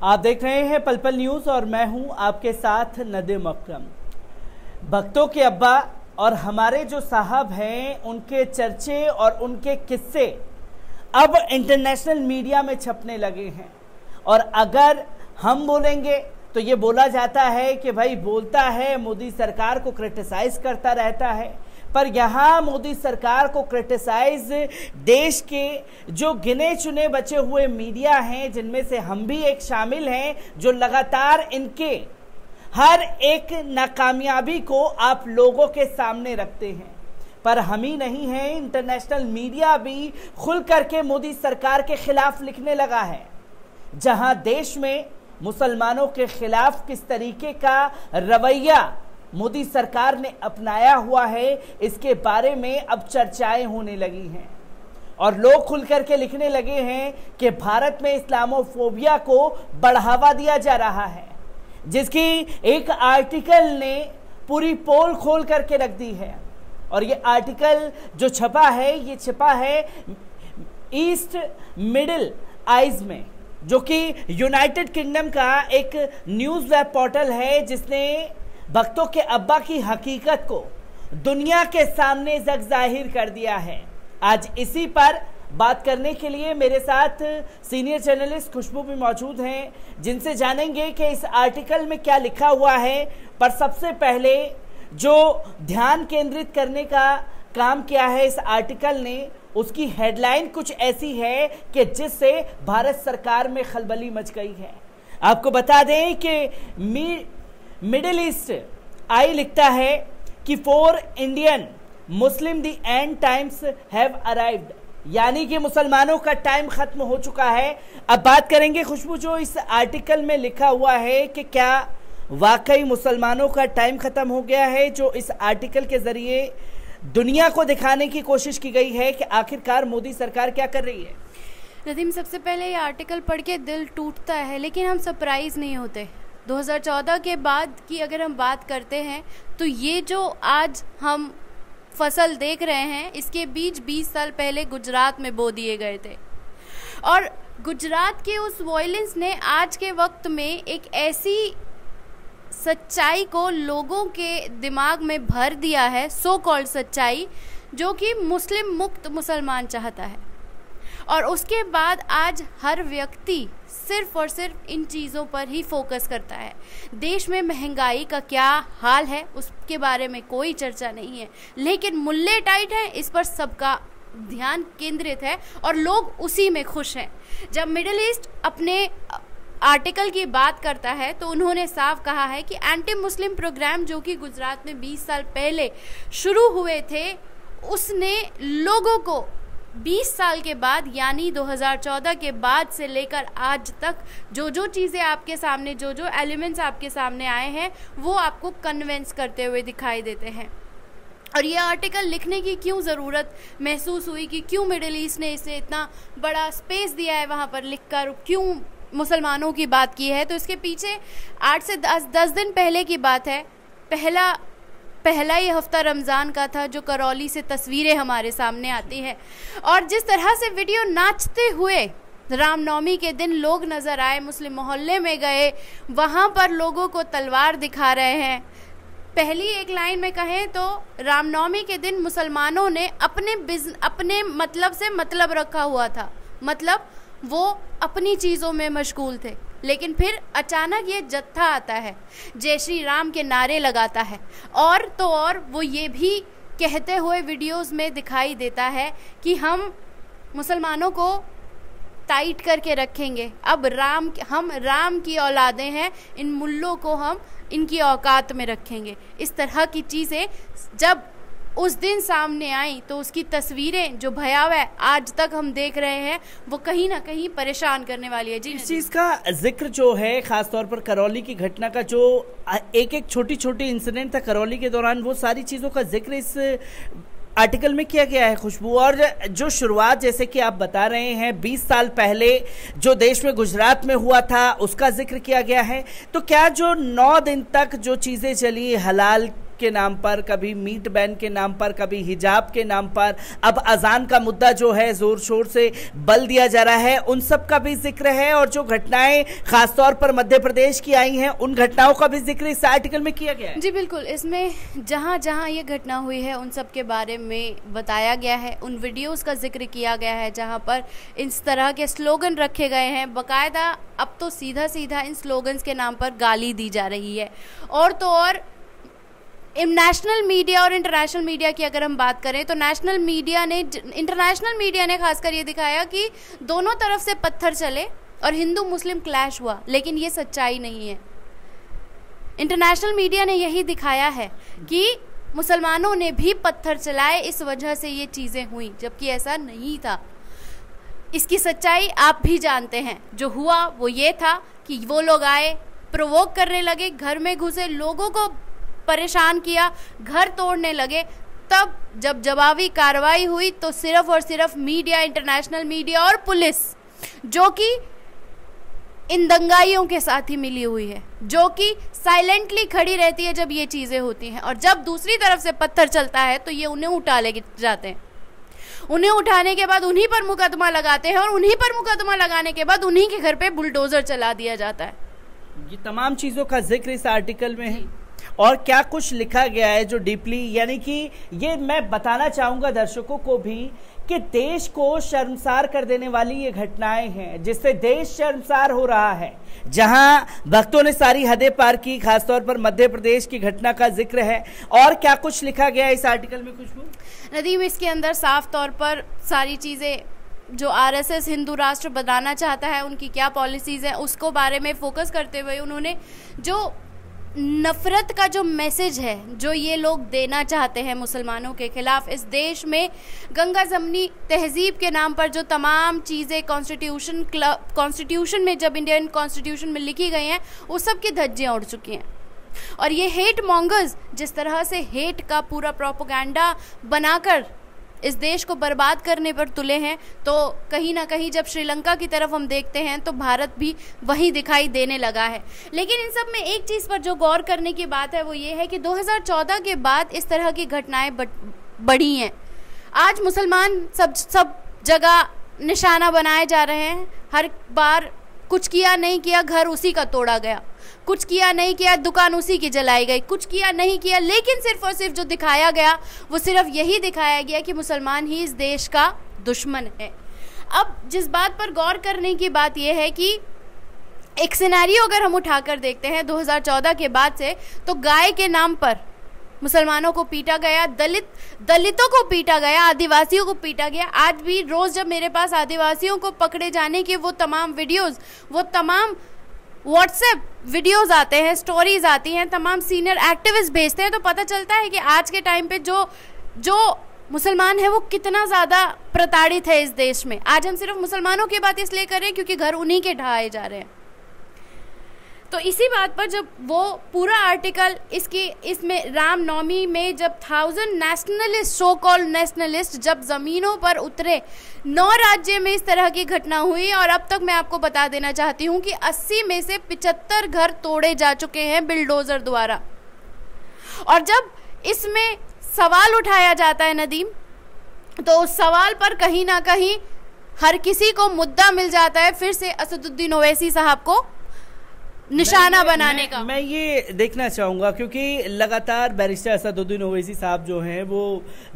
आप देख रहे हैं पल पल न्यूज और मैं हूं आपके साथ नदीम अकरम। भक्तों के अब्बा और हमारे जो साहब हैं उनके चर्चे और उनके किस्से अब इंटरनेशनल मीडिया में छपने लगे हैं। और अगर हम बोलेंगे तो ये बोला जाता है कि भाई बोलता है, मोदी सरकार को क्रिटिसाइज करता रहता है। पर यहाँ मोदी सरकार को क्रिटिसाइज देश के जो गिने चुने बचे हुए मीडिया हैं, जिनमें से हम भी एक शामिल हैं, जो लगातार इनके हर एक नाकामयाबी को आप लोगों के सामने रखते हैं। पर हम ही नहीं हैं, इंटरनेशनल मीडिया भी खुल करके मोदी सरकार के खिलाफ लिखने लगा है। जहां देश में मुसलमानों के खिलाफ किस तरीके का रवैया मोदी सरकार ने अपनाया हुआ है, इसके बारे में अब चर्चाएं होने लगी हैं और लोग खुल करके लिखने लगे हैं कि भारत में इस्लामोफोबिया को बढ़ावा दिया जा रहा है, जिसकी एक आर्टिकल ने पूरी पोल खोल करके रख दी है। और ये आर्टिकल जो छपा है, ये छपा है ईस्ट मिडिल आइज में, जो कि यूनाइटेड किंगडम का एक न्यूज वेब पोर्टल है, जिसने भक्तों के अब्बा की हकीकत को दुनिया के सामने जग जाहिर कर दिया है। आज इसी पर बात करने के लिए मेरे साथ सीनियर जर्नलिस्ट खुशबू भी मौजूद हैं, जिनसे जानेंगे कि इस आर्टिकल में क्या लिखा हुआ है। पर सबसे पहले जो ध्यान केंद्रित करने का काम किया है इस आर्टिकल ने, उसकी हेडलाइन कुछ ऐसी है कि जिससे भारत सरकार में खलबली मच गई है। आपको बता दें कि मिडिल ईस्ट आई लिखता है कि for Indian Muslim the end times have arrived, यानी कि मुसलमानों का टाइम खत्म हो चुका है। अब बात करेंगे खुशबू, जो इस आर्टिकल में लिखा हुआ है कि क्या वाकई मुसलमानों का टाइम खत्म हो गया है, जो इस आर्टिकल के जरिए दुनिया को दिखाने की कोशिश की गई है कि आखिरकार मोदी सरकार क्या कर रही है। नदीम, सबसे पहले ये आर्टिकल पढ़ के दिल टूटता है, लेकिन हम सरप्राइज नहीं होते। 2014 के बाद की अगर हम बात करते हैं तो ये जो आज हम फसल देख रहे हैं, इसके बीज 20 साल पहले गुजरात में बो दिए गए थे। और गुजरात के उस वॉयलेंस ने आज के वक्त में एक ऐसी सच्चाई को लोगों के दिमाग में भर दिया है, सो कॉल्ड सच्चाई, जो कि मुस्लिम मुक्त मुसलमान चाहता है। और उसके बाद आज हर व्यक्ति सिर्फ और सिर्फ इन चीज़ों पर ही फोकस करता है। देश में महंगाई का क्या हाल है उसके बारे में कोई चर्चा नहीं है, लेकिन मुल्ले टाइट हैं, इस पर सबका ध्यान केंद्रित है और लोग उसी में खुश हैं। जब मिडिल ईस्ट अपने आर्टिकल की बात करता है तो उन्होंने साफ कहा है कि एंटी मुस्लिम प्रोग्राम जो कि गुजरात में 20 साल पहले शुरू हुए थे, उसने लोगों को 20 साल के बाद, यानी 2014 के बाद से लेकर आज तक जो जो चीज़ें आपके सामने, जो जो एलिमेंट्स आपके सामने आए हैं, वो आपको कन्विंस करते हुए दिखाई देते हैं। और ये आर्टिकल लिखने की क्यों ज़रूरत महसूस हुई, कि क्यों मिडिल ईस्ट ने इसे इतना बड़ा स्पेस दिया है वहाँ पर लिखकर, क्यों मुसलमानों की बात की है, तो इसके पीछे 8 से 10 दिन पहले की बात है। पहला ही हफ्ता रमज़ान का था, जो करौली से तस्वीरें हमारे सामने आती हैं। और जिस तरह से वीडियो नाचते हुए रामनवमी के दिन लोग नज़र आए, मुस्लिम मोहल्ले में गए, वहाँ पर लोगों को तलवार दिखा रहे हैं। पहली एक लाइन में कहें तो रामनवमी के दिन मुसलमानों ने अपने मतलब से मतलब रखा हुआ था, मतलब वो अपनी चीज़ों में मशगूल थे। लेकिन फिर अचानक ये जत्था आता है, जय श्री राम के नारे लगाता है, और तो और वो ये भी कहते हुए वीडियोस में दिखाई देता है कि हम मुसलमानों को टाइट करके रखेंगे। अब हम राम की औलादें हैं, इन मुल्लों को हम इनकी औकात में रखेंगे। इस तरह की चीज़ें जब उस दिन सामने आई तो उसकी तस्वीरें जो भयावह आज तक हम देख रहे हैं, वो कहीं ना कहीं परेशान करने वाली है। जी, इस चीज़ का जिक्र जो है खासतौर पर करौली की घटना का, जो एक छोटी छोटी इंसिडेंट था करौली के दौरान, वो सारी चीज़ों का जिक्र इस आर्टिकल में किया गया है खुशबू। और जो शुरुआत जैसे कि आप बता रहे हैं 20 साल पहले जो देश में गुजरात में हुआ था, उसका जिक्र किया गया है। तो क्या जो 9 दिन तक जो चीज़ें चली हलाल के नाम पर, कभी मीट बैन के नाम पर, कभी हिजाब के नाम पर, अब अजान का मुद्दा जो है जोर शोर से बल दिया जा रहा है, उन सब का भी जिक्र है। और जो घटनाएं खासतौर पर मध्य प्रदेश की आई हैं उन घटनाओं का भी जिक्र इस आर्टिकल में किया गया है। जी बिल्कुल, इसमें जहां जहां ये घटना हुई है उन सब के बारे में बताया गया है, उन वीडियोस का जिक्र किया गया है जहां पर इस तरह के स्लोगन रखे गए हैं। बाकायदा अब तो सीधा सीधा इन स्लोगन्स के नाम पर गाली दी जा रही है। और तो और नेशनल मीडिया और इंटरनेशनल मीडिया की अगर हम बात करें तो इंटरनेशनल मीडिया ने खासकर ये दिखाया कि दोनों तरफ से पत्थर चले और हिंदू मुस्लिम क्लैश हुआ, लेकिन ये सच्चाई नहीं है। इंटरनेशनल मीडिया ने यही दिखाया है कि मुसलमानों ने भी पत्थर चलाए, इस वजह से ये चीज़ें हुई, जबकि ऐसा नहीं था। इसकी सच्चाई आप भी जानते हैं। जो हुआ वो ये था कि वो लोग आए, प्रोवोक करने लगे, घर में घुसे, लोगों को परेशान किया, घर तोड़ने लगे। तब जब जवाबी कार्रवाई हुई तो सिर्फ और सिर्फ मीडिया, इंटरनेशनल मीडिया और पुलिस, जो कि इन दंगाइयों के साथ ही मिली हुई है, जो कि साइलेंटली खड़ी रहती है जब ये चीज़ें होती हैं, और जब दूसरी तरफ से पत्थर चलता है तो ये उन्हें उठा ले जाते हैं। उन्हें उठाने के बाद उन्हीं पर मुकदमा लगाते हैं और उन्हीं पर मुकदमा लगाने के बाद उन्हीं के घर पे बुलडोजर चला दिया जाता है। ये तमाम चीज़ों का जिक्र इस आर्टिकल में है। और क्या कुछ लिखा गया है जो डीपली, यानी कि ये मैं बताना चाहूंगा दर्शकों को भी कि देश को शर्मसार कर देने वाली ये घटनाएं हैं, जिससे देश शर्मसार हो रहा है। जहां भक्तों ने सारी हदें पार की, खासतौर पर मध्य प्रदेश की घटना का जिक्र है। और क्या कुछ लिखा गया है इस आर्टिकल में खुशबू? नदीम, इसके अंदर साफ तौर पर सारी चीज़ें जो आरएसएस हिंदू राष्ट्र बनाना चाहता है, उनकी क्या पॉलिसीज़ हैं, उसको बारे में फोकस करते हुए उन्होंने जो नफरत का जो मैसेज है जो ये लोग देना चाहते हैं मुसलमानों के खिलाफ, इस देश में गंगा जमनी तहजीब के नाम पर जो तमाम चीज़ें कॉन्स्टिट्यूशन में, जब इंडियन कॉन्स्टिट्यूशन में लिखी गई हैं, उस सब की धज्जियाँ उड़ चुकी हैं। और ये हेट मॉन्गर्स जिस तरह से हेट का पूरा प्रोपेगेंडा बनाकर इस देश को बर्बाद करने पर तुले हैं, तो कहीं ना कहीं जब श्रीलंका की तरफ हम देखते हैं तो भारत भी वहीं दिखाई देने लगा है। लेकिन इन सब में एक चीज़ पर जो गौर करने की बात है वो ये है कि 2014 के बाद इस तरह की घटनाएं बढ़ी हैं। आज मुसलमान सब जगह निशाना बनाए जा रहे हैं। हर बार कुछ किया नहीं किया, घर उसी का तोड़ा गया, कुछ किया नहीं किया, दुकान उसी की जलाई गई, कुछ किया नहीं किया, लेकिन सिर्फ और सिर्फ जो दिखाया गया वो सिर्फ यही दिखाया गया कि मुसलमान ही इस देश का दुश्मन है। अब जिस बात पर गौर करने की बात यह है कि एक सिनेरियो अगर हम उठाकर देखते हैं 2014 के बाद से, तो गाय के नाम पर मुसलमानों को पीटा गया, दलितों को पीटा गया, आदिवासियों को पीटा गया। आज भी रोज़ जब मेरे पास आदिवासियों को पकड़े जाने के वो तमाम वीडियोज़, वो तमाम व्हाट्सएप वीडियोस आते हैं, स्टोरीज आती हैं, तमाम सीनियर एक्टिविस्ट भेजते हैं, तो पता चलता है कि आज के टाइम पे जो मुसलमान है वो कितना ज़्यादा प्रताड़ित है इस देश में। आज हम सिर्फ मुसलमानों की बात इसलिए कर रहे हैं क्योंकि घर उन्हीं के ढहाए जा रहे हैं। तो इसी बात पर जब वो पूरा आर्टिकल इसमें रामनवमी में जब 1000 नेशनलिस्ट, सो कॉल्ड नेशनलिस्ट जब ज़मीनों पर उतरे, 9 राज्य में इस तरह की घटना हुई। और अब तक मैं आपको बता देना चाहती हूँ कि 80 में से 75 घर तोड़े जा चुके हैं बिल्डोजर द्वारा। और जब इसमें सवाल उठाया जाता है नदीम, तो उस सवाल पर कहीं ना कहीं हर किसी को मुद्दा मिल जाता है फिर से असदुद्दीन ओवैसी साहब को निशाना बनाने का। मैं ये देखना चाहूँगा क्योंकि लगातार बैरिस्टर असदुद्दीन ओवैसी साहब जो हैं वो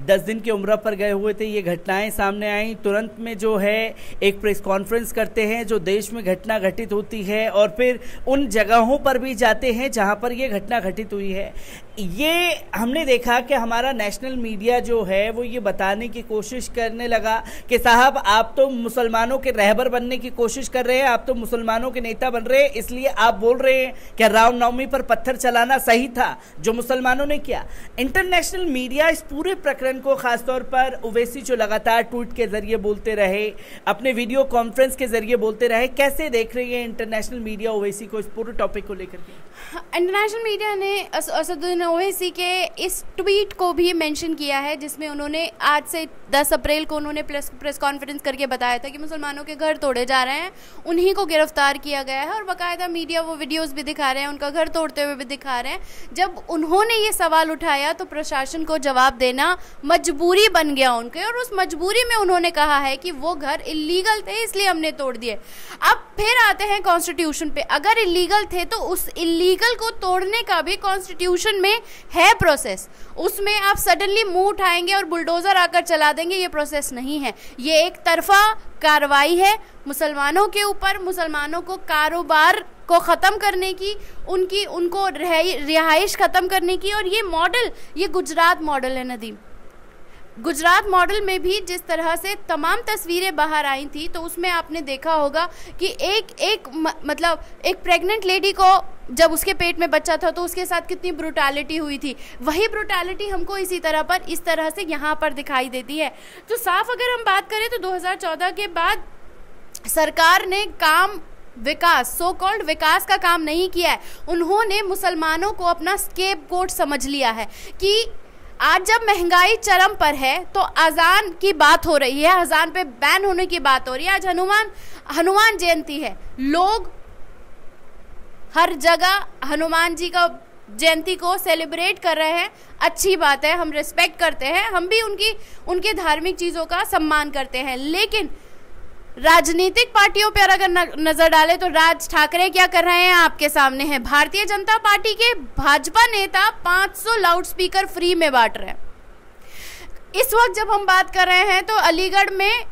10 दिन की उम्र पर गए हुए थे। ये घटनाएं सामने आई, तुरंत में जो है एक प्रेस कॉन्फ्रेंस करते हैं जो देश में घटना घटित होती है, और फिर उन जगहों पर भी जाते हैं जहां पर ये घटना घटित हुई है। ये हमने देखा कि हमारा नेशनल मीडिया जो है वो ये बताने की कोशिश करने लगा कि साहब आप तो मुसलमानों के रहबर बनने की कोशिश कर रहे हैं, आप तो मुसलमानों के नेता बन रहे हैं, इसलिए आप बोल रहे हैं कि रामनवमी पर पत्थर चलाना सही था जो मुसलमानों ने किया। इंटरनेशनल मीडिया इस पूरे प्रकरण को, खासतौर पर ओवैसी जो लगातार ट्वीट के जरिए बोलते रहे, अपने वीडियो कॉन्फ्रेंस के जरिए बोलते रहे, कैसे देख रही है इंटरनेशनल मीडिया ओवैसी को इस पूरे टॉपिक को लेकर के? इंटरनेशनल मीडिया ने असदुद्दीन ओवैसी के इस ट्वीट को भी मेंशन किया है, जिसमें उन्होंने आज से 10 अप्रैल को उन्होंने प्रेस कॉन्फ्रेंस करके बताया था कि मुसलमानों के घर तोड़े जा रहे हैं, उन्हीं को गिरफ्तार किया गया है और बाकायदा मीडिया वो वीडियोस भी दिखा रहे हैं, उनका घर तोड़ते हुए भी दिखा रहे हैं। जब उन्होंने ये सवाल उठाया तो प्रशासन को जवाब देना मजबूरी बन गया उनके, और उस मजबूरी में उन्होंने कहा है कि वो घर इलीगल थे इसलिए हमने तोड़ दिए। अब फिर आते हैं कॉन्स्टिट्यूशन पे। अगर इलीगल थे तो उस इलीगल को तोड़ने का भी कॉन्स्टिट्यूशन में है प्रोसेस। उसमें आप सडनली मुंह उठाएंगे और बुलडोजर आकर चला देंगे, ये प्रोसेस नहीं है। ये एक तरफा कार्रवाई है मुसलमानों के ऊपर, मुसलमानों को कारोबार को ख़त्म करने की, उनको रिहाइश ख़त्म करने की। और ये मॉडल, ये गुजरात मॉडल है नदीम। गुजरात मॉडल में भी जिस तरह से तमाम तस्वीरें बाहर आई थी, तो उसमें आपने देखा होगा कि एक प्रेग्नेंट लेडी को जब उसके पेट में बच्चा था तो उसके साथ कितनी ब्रूटैलिटी हुई थी। वही ब्रूटैलिटी हमको इस तरह से यहाँ पर दिखाई देती है। तो साफ अगर हम बात करें तो 2014 के बाद सरकार ने विकास, सो कॉल्ड विकास का काम नहीं किया है। उन्होंने मुसलमानों को अपना स्केपगोट समझ लिया है कि आज जब महंगाई चरम पर है तो अजान की बात हो रही है, अजान पे बैन होने की बात हो रही है। आज हनुमान जयंती है, लोग हर जगह हनुमान जी का जयंती को सेलिब्रेट कर रहे हैं। अच्छी बात है, हम रिस्पेक्ट करते हैं, हम भी उनके धार्मिक चीज़ों का सम्मान करते हैं। लेकिन राजनीतिक पार्टियों पर अगर नजर डालें तो राज ठाकरे क्या कर रहे हैं आपके सामने है। भारतीय जनता पार्टी के भाजपा नेता 500 लाउडस्पीकर फ्री में बांट रहे हैं। इस वक्त जब हम बात कर रहे हैं तो अलीगढ़ में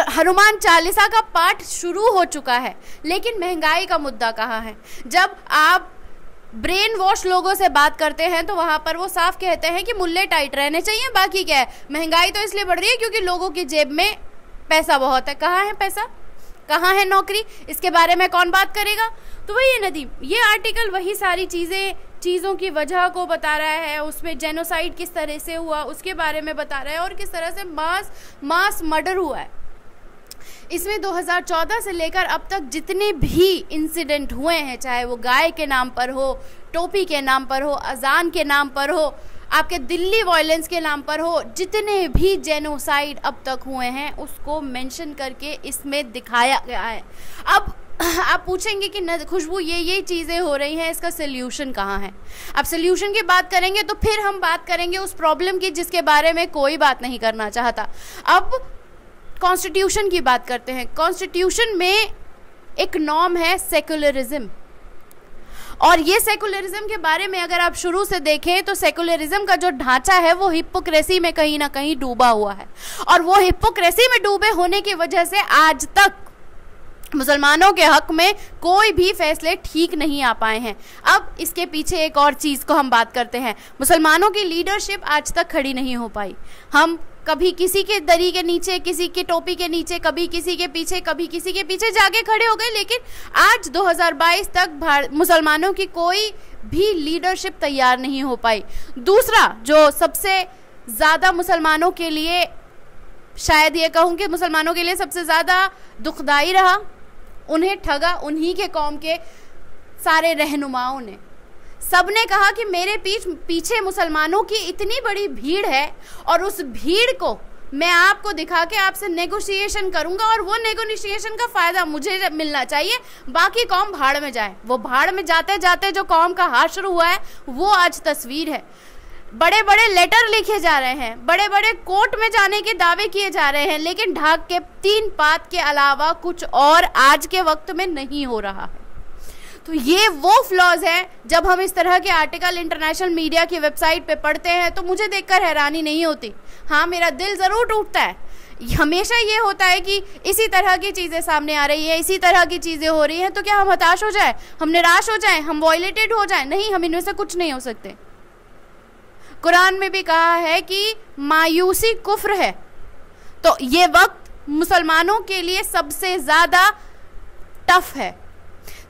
हनुमान चालीसा का पाठ शुरू हो चुका है, लेकिन महंगाई का मुद्दा कहाँ है। जब आप ब्रेन वॉश लोगों से बात करते हैं तो वहां पर वो साफ कहते हैं कि मुल्ले टाइट रहने चाहिए, बाकी क्या है, महंगाई तो इसलिए बढ़ रही है क्योंकि लोगों की जेब में पैसा बहुत है। कहाँ है पैसा, कहाँ है नौकरी, इसके बारे में कौन बात करेगा। तो वही है नदीम, ये आर्टिकल वही सारी चीज़ों की वजह को बता रहा है। उसमें जेनोसाइड किस तरह से हुआ उसके बारे में बता रहा है और किस तरह से मास मर्डर हुआ है। इसमें 2014 से लेकर अब तक जितने भी इंसिडेंट हुए हैं, चाहे वो गाय के नाम पर हो, टोपी के नाम पर हो, अजान के नाम पर हो, आपके दिल्ली वायलेंस के नाम पर हो, जितने भी जेनोसाइड अब तक हुए हैं उसको मेंशन करके इसमें दिखाया गया है। अब आप पूछेंगे कि खुशबू ये चीज़ें हो रही हैं, इसका सोल्यूशन कहाँ है। अब सोल्यूशन की बात करेंगे तो फिर हम बात करेंगे उस प्रॉब्लम की जिसके बारे में कोई बात नहीं करना चाहता। अब कॉन्स्टिट्यूशन की बात करते हैं। कॉन्स्टिट्यूशन में एक नॉर्म है सेकुलरिज्म, और ये सेकुलरिज्म के बारे में अगर आप शुरू से देखें तो सेकुलरिज्म का जो ढांचा है वो हिपोक्रेसी में कहीं ना कहीं डूबा हुआ है, और वो हिपोक्रेसी में डूबे होने की वजह से आज तक मुसलमानों के हक में कोई भी फैसले ठीक नहीं आ पाए हैं। अब इसके पीछे एक और चीज़ को हम बात करते हैं। मुसलमानों की लीडरशिप आज तक खड़ी नहीं हो पाई। हम कभी किसी के दरी के नीचे, किसी के टोपी के नीचे, कभी किसी के पीछे जाके खड़े हो गए, लेकिन आज 2022 तक मुसलमानों की कोई भी लीडरशिप तैयार नहीं हो पाई। दूसरा जो सबसे ज़्यादा मुसलमानों के लिए, शायद ये कहूँ कि मुसलमानों के लिए सबसे ज़्यादा दुखदाई रहा, उन्हें ठगा उन्हीं के कौम के सारे रहनुमाओं ने। सबने कहा कि मेरे पीछे मुसलमानों की इतनी बड़ी भीड़ है और उस भीड़ को मैं आपको दिखा के आपसे नेगोशिएशन करूंगा और वो नेगोशिएशन का फायदा मुझे मिलना चाहिए, बाकी कौम भाड़ में जाए। वो भाड़ में जाते जाते जो कौम का हाशर हुआ है वो आज तस्वीर है। बड़े बड़े लेटर लिखे जा रहे हैं, बड़े बड़े कोर्ट में जाने के दावे किए जा रहे हैं, लेकिन ढाक के 3 पात के अलावा कुछ और आज के वक्त में नहीं हो रहा है। तो ये वो फ्लॉज है। जब हम इस तरह के आर्टिकल इंटरनेशनल मीडिया की वेबसाइट पे पढ़ते हैं तो मुझे देखकर हैरानी नहीं होती, हाँ मेरा दिल ज़रूर टूटता है। हमेशा ये होता है कि इसी तरह की चीज़ें सामने आ रही है, इसी तरह की चीज़ें हो रही हैं, तो क्या हम हताश हो जाए, हम निराश हो जाए, हम वॉयलेटेड हो जाए? नहीं, हम इनमें से कुछ नहीं हो सकते। कुरान में भी कहा है कि मायूसी कुफ्र है। तो ये वक्त मुसलमानों के लिए सबसे ज़्यादा टफ है,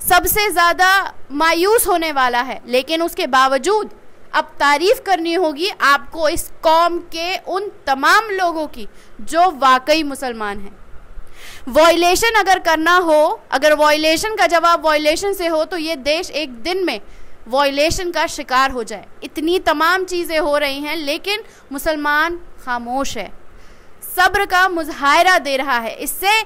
सबसे ज़्यादा मायूस होने वाला है, लेकिन उसके बावजूद अब तारीफ करनी होगी आपको इस कौम के उन तमाम लोगों की जो वाकई मुसलमान हैं। वॉयलेशन अगर करना हो, अगर वॉयलेशन का जवाब वॉयलेशन से हो, तो ये देश एक दिन में वॉयलेशन का शिकार हो जाए। इतनी तमाम चीज़ें हो रही हैं, लेकिन मुसलमान खामोश है, सब्र का मुजाहिरा दे रहा है। इससे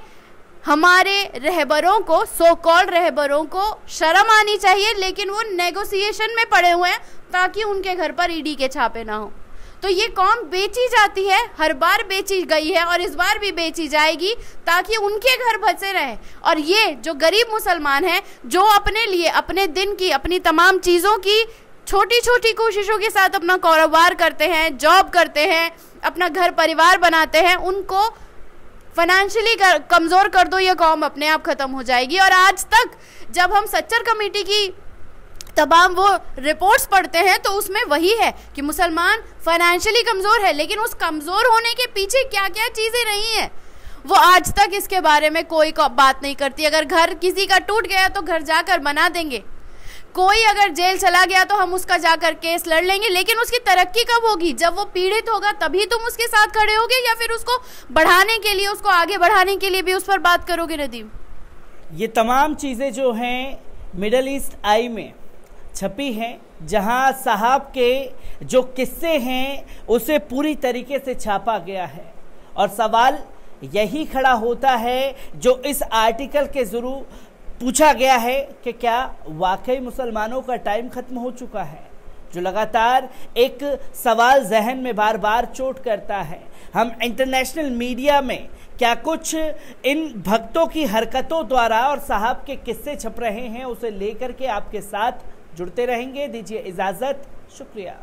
हमारे रहबरों को, सो कॉल्ड रहबरों को शर्म आनी चाहिए, लेकिन वो नेगोशिएशन में पड़े हुए हैं ताकि उनके घर पर ईडी के छापे ना हो। तो ये कौम बेची जाती है, हर बार बेची गई है और इस बार भी बेची जाएगी ताकि उनके घर बसे रहे। और ये जो गरीब मुसलमान हैं, जो अपने लिए, अपने दिन की, अपनी तमाम चीज़ों की छोटी छोटी कोशिशों के साथ अपना कारोबार करते हैं, जॉब करते हैं, अपना घर परिवार बनाते हैं, उनको फाइनेंशियली कमज़ोर कर दो, ये कौम अपने आप ख़त्म हो जाएगी। और आज तक जब हम सच्चर कमेटी की तमाम वो रिपोर्ट्स पढ़ते हैं तो उसमें वही है कि मुसलमान फाइनेंशियली कमज़ोर है, लेकिन उस कमज़ोर होने के पीछे क्या क्या चीज़ें रही हैं वो आज तक इसके बारे में कोई बात नहीं करती। अगर घर किसी का टूट गया तो घर जाकर बना देंगे, कोई अगर जेल चला गया तो हम उसका जाकर केस लड़ लेंगे, लेकिन उसकी तरक्की कब होगी? जब वो पीड़ित होगा तभी तुम उसके साथ खड़े होगे, या फिर उसको बढ़ाने के लिए, उसको आगे बढ़ाने के लिए भी उस पर बात करोगे? नदीम, ये तमाम चीज़ें जो हैं मिडल ईस्ट आई में छपी हैं, जहां साहब के जो किस्से हैं उसे पूरी तरीके से छापा गया है। और सवाल यही खड़ा होता है जो इस आर्टिकल के जरूर पूछा गया है कि क्या वाकई मुसलमानों का टाइम खत्म हो चुका है, जो लगातार एक सवाल जहन में बार बार चोट करता है। हम इंटरनेशनल मीडिया में क्या कुछ इन भक्तों की हरकतों द्वारा और साहब के किस्से छप रहे हैं, उसे लेकर के आपके साथ जुड़ते रहेंगे। दीजिए इजाज़त, शुक्रिया।